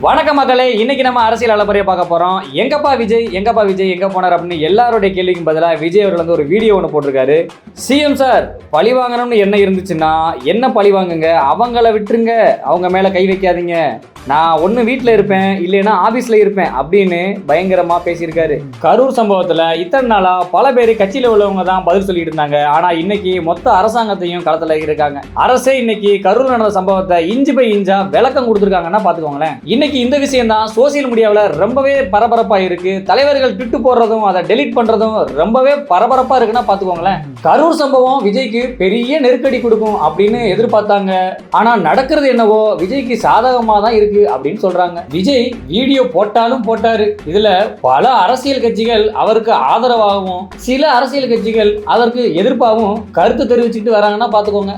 வணக்கம் மக்களே, இன்னைக்கு நம்ம அரசியல் அலப்பறையை பார்க்க போறோம். எங்கப்பா விஜய் எங்க போனார் அப்படின்னு எல்லாருடைய கேள்விக்கும் பதிலா விஜய் அவர்கள் வந்து ஒரு வீடியோ ஒன்று போட்டிருக்காரு. சிஎம் சார், பழி வாங்கணும்னு என்ன இருந்துச்சுன்னா என்ன பழி வாங்குங்க, அவங்கள விட்டுருங்க, அவங்க மேல கை வைக்காதீங்க, நான் ஒன்று வீட்டில் இருப்பேன் இல்லைன்னா ஆஃபீஸில் இருப்பேன் அப்படின்னு பயங்கரமாக பேசியிருக்காரு. கரூர் சம்பவத்தில் இத்தனை நாளாக பல பேர் கட்சியில் உள்ளவங்க தான் பதில் சொல்லிட்டு இருந்தாங்க. ஆனால் இன்னைக்கு மொத்த அரசாங்கத்தையும் களத்தில் இருக்காங்க. அரசே இன்னைக்கு கரூர் நடந்த சம்பவத்தை இன்ச்சு பை இன்ச்சா விளக்கம் கொடுத்துருக்காங்கன்னா பார்த்துக்கோங்களேன். இன்னைக்கு இந்த விஷயம் தான் சோசியல் மீடியாவில் ரொம்பவே பரபரப்பாக இருக்கு. தலைவர்கள் ட்விட்டு போடுறதும் அதை டெலீட் பண்ணுறதும் ரொம்பவே பரபரப்பாக இருக்குன்னா பார்த்துக்கோங்களேன். கரூர் சம்பவம் விஜய்க்கு பெரிய நெருக்கடி கொடுக்கும் அப்படின்னு எதிர்பார்த்தாங்க. ஆனால் நடக்கிறது என்னவோ விஜய்க்கு சாதகமாக தான் இருக்கு அப்படின்னு சொல்றாங்க. விஜய் வீடியோ போட்டாலும் போட்டாரு. இதுல பல அரசியல் கட்சிகள் அவருக்கு ஆதரவாகவும் சில அரசியல் கட்சிகள் அதற்கு எதிர்ப்பாகவும் கருத்து தெரிவிச்சுட்டு வராங்கன்னா பாத்துக்கோங்க.